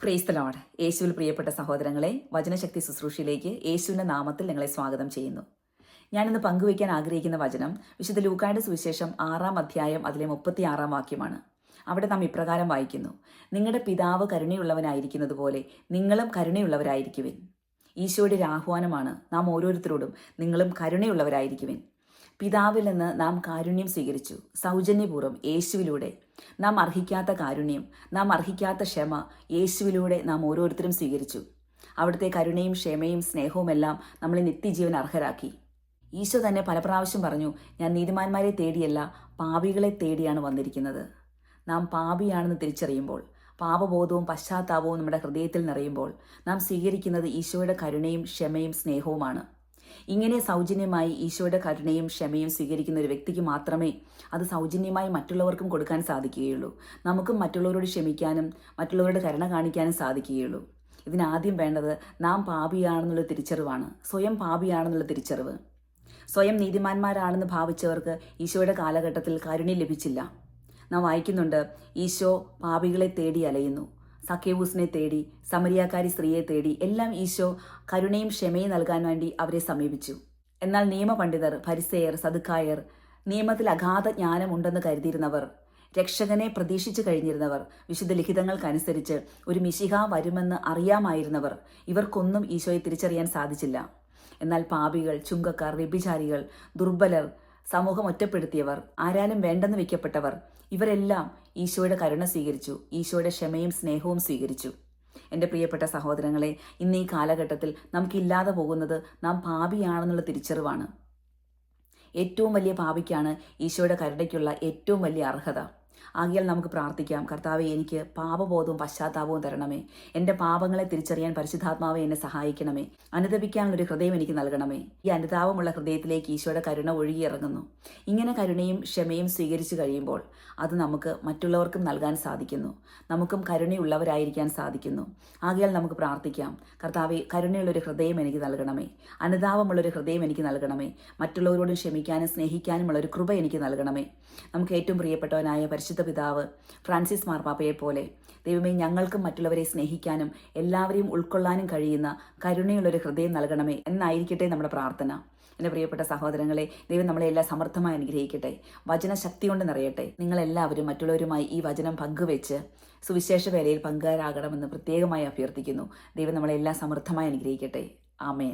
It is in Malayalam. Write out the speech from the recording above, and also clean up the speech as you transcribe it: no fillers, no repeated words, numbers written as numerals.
Praise the Lord. യേശുവിൽ പ്രിയപ്പെട്ട സഹോദരങ്ങളെ, വചനശക്തി ശുശ്രൂഷയിലേക്ക് യേശുവിൻ്റെ നാമത്തിൽ നിങ്ങളെ സ്വാഗതം ചെയ്യുന്നു. ഞാനിന്ന് പങ്കുവയ്ക്കാൻ ആഗ്രഹിക്കുന്ന വചനം വിശുദ്ധ ലൂക്കായുടെ സുവിശേഷം 6-ാം അധ്യായം അതിലെ 36-ാം വാക്യമാണ്. അവിടെ നാം ഇപ്രകാരം വായിക്കുന്നു: നിങ്ങളുടെ പിതാവ് കരുണയുള്ളവനായിരിക്കുന്നത് പോലെ നിങ്ങളും കരുണയുള്ളവരായിരിക്കുവിൻ. ഈശോയുടെ ഒരു ആഹ്വാനമാണ് നാം ഓരോരുത്തരോടും നിങ്ങളും കരുണയുള്ളവരായിരിക്കുവിൻ. പിതാവിൽ നിന്ന് നാം കാരുണ്യം സ്വീകരിച്ചു. സൗജന്യപൂർവ്വം യേശുവിലൂടെ നാം അർഹിക്കാത്ത കാരുണ്യം, നാം അർഹിക്കാത്ത ക്ഷമ യേശുവിലൂടെ നാം ഓരോരുത്തരും സ്വീകരിച്ചു. അവിടുത്തെ കരുണയും ക്ഷമയും സ്നേഹവുമെല്ലാം നമ്മളെ നിത്യജീവൻ അർഹരാക്കി. ഈശോ തന്നെ പല പ്രാവശ്യം പറഞ്ഞു, ഞാൻ നീതിമാന്മാരെ തേടിയല്ല പാപികളെ തേടിയാണ് വന്നിരിക്കുന്നത്. നാം പാപിയാണെന്ന് തിരിച്ചറിയുമ്പോൾ, പാപബോധവും പശ്ചാത്താപവും നമ്മുടെ ഹൃദയത്തിൽ നിറയുമ്പോൾ നാം സ്വീകരിക്കുന്നത് ഈശോയുടെ കരുണയും ക്ഷമയും സ്നേഹവുമാണ്. ഇങ്ങനെ സൗജന്യമായി ഈശോയുടെ കരുണയും ക്ഷമയും സ്വീകരിക്കുന്ന ഒരു വ്യക്തിക്ക് മാത്രമേ അത് സൗജന്യമായി മറ്റുള്ളവർക്കും കൊടുക്കാൻ സാധിക്കുകയുള്ളൂ. നമുക്കും മറ്റുള്ളവരോട് ക്ഷമിക്കാനും മറ്റുള്ളവരോട് കരുണ കാണിക്കാനും സാധിക്കുകയുള്ളൂ. ഇതിനാദ്യം വേണ്ടത് നാം പാപിയാണെന്നുള്ള തിരിച്ചറിവാണ്. സ്വയം പാപിയാണെന്നുള്ള തിരിച്ചറിവ്. സ്വയം നീതിമാന്മാരാണെന്ന് ഭാവിച്ചവർക്ക് ഈശോയുടെ കാലഘട്ടത്തിൽ കാരുണ്യം ലഭിച്ചില്ല. നാം വായിക്കുന്നുണ്ട്, ഈശോ പാപികളെ തേടി അലയുന്നു. സക്കേവൂസിനെ തേടി, സമരിയാക്കാരി സ്ത്രീയെ തേടി, എല്ലാം ഈശോ കരുണയും ക്ഷമയും നൽകാൻ വേണ്ടി അവരെ സമീപിച്ചു. എന്നാൽ നിയമപണ്ഡിതർ, ഫരിസേയർ, സദുക്കായർ, നിയമത്തിൽ അഗാധ ജ്ഞാനമുണ്ടെന്ന് കരുതിയിരുന്നവർ, രക്ഷകനെ പ്രതീക്ഷിച്ചു കഴിഞ്ഞിരുന്നവർ, വിശുദ്ധ ലിഖിതങ്ങൾക്കനുസരിച്ച് ഒരു മിശിഹ വരുമെന്ന് അറിയാമായിരുന്നവർ, ഇവർക്കൊന്നും ഈശോയെ തിരിച്ചറിയാൻ സാധിച്ചില്ല. എന്നാൽ പാപികൾ, ചുങ്കക്കാർ, വ്യഭിചാരികൾ, ദുർബലർ, സമൂഹം ഒറ്റപ്പെടുത്തിയവർ, ആരാലും വേണ്ടെന്ന് വയ്ക്കപ്പെട്ടവർ, ഇവരെല്ലാം ഈശോയുടെ കരുണ സ്വീകരിച്ചു, ഈശോയുടെ ക്ഷമയും സ്നേഹവും സ്വീകരിച്ചു. എൻ്റെ പ്രിയപ്പെട്ട സഹോദരങ്ങളെ, ഇന്ന് ഈ കാലഘട്ടത്തിൽ നമുക്കില്ലാതെ പോകുന്നത് നാം പാപിയാണെന്നുള്ള തിരിച്ചറിവാണ്. ഏറ്റവും വലിയ പാപിക്കാണ് ഈശോയുടെ കരുണയ്ക്കുള്ള ഏറ്റവും വലിയ അർഹത. ആകയാൽ നമുക്ക് പ്രാർത്ഥിക്കാം, കർത്താവെ, എനിക്ക് പാപബോധവും പശ്ചാത്താപവും തരണമേ. എൻ്റെ പാപങ്ങളെ തിരിച്ചറിയാൻ പരിശുദ്ധാത്മാവെ എന്നെ സഹായിക്കണമേ. അനുതപിക്കാനുള്ളൊരു ഹൃദയം എനിക്ക് നൽകണമേ. ഈ അനുതാപമുള്ള ഹൃദയത്തിലേക്ക് ഈശോയുടെ കരുണ ഒഴുകിയിറങ്ങുന്നു. ഇങ്ങനെ കരുണയും ക്ഷമയും സ്വീകരിച്ചു കഴിയുമ്പോൾ അത് നമുക്ക് മറ്റുള്ളവർക്കും നൽകാൻ സാധിക്കുന്നു. നമുക്കും കരുണയുള്ളവരായിരിക്കാൻ സാധിക്കുന്നു. ആകയാൽ നമുക്ക് പ്രാർത്ഥിക്കാം, കർത്താവെ, കരുണയുള്ളൊരു ഹൃദയം എനിക്ക് നൽകണമേ. അനുതാപമുള്ളൊരു ഹൃദയം എനിക്ക് നൽകണമേ. മറ്റുള്ളവരോടും ക്ഷമിക്കാനും സ്നേഹിക്കാനുമുള്ളൊരു കൃപ എനിക്ക് നൽകണമേ. നമുക്ക് ഏറ്റവും പ്രിയപ്പെട്ടവനായ പരിശുദ്ധ പിതാവ് ഫ്രാൻസിസ് മാർപ്പാപ്പയെ പോലെ, ദൈവമേ, ഞങ്ങൾക്കും മറ്റുള്ളവരെ സ്നേഹിക്കാനും എല്ലാവരെയും ഉൾക്കൊള്ളാനും കഴിയുന്ന കരുണയുള്ളൊരു ഹൃദയം നൽകണമേ എന്നായിരിക്കട്ടെ നമ്മുടെ പ്രാർത്ഥന. എൻ്റെ പ്രിയപ്പെട്ട സഹോദരങ്ങളെ, ദൈവം നമ്മളെ എല്ലാം സമർത്ഥമായി അനുഗ്രഹിക്കട്ടെ. വചനശക്തി കൊണ്ട് നിറയട്ടെ. നിങ്ങളെല്ലാവരും മറ്റുള്ളവരുമായി ഈ വചനം പങ്കുവെച്ച് സുവിശേഷ വേലയിൽ പങ്കുകാരാകണമെന്ന് പ്രത്യേകമായി അഭ്യർത്ഥിക്കുന്നു. ദൈവം നമ്മളെല്ലാം സമർത്ഥമായി അനുഗ്രഹിക്കട്ടെ. ആമേൻ.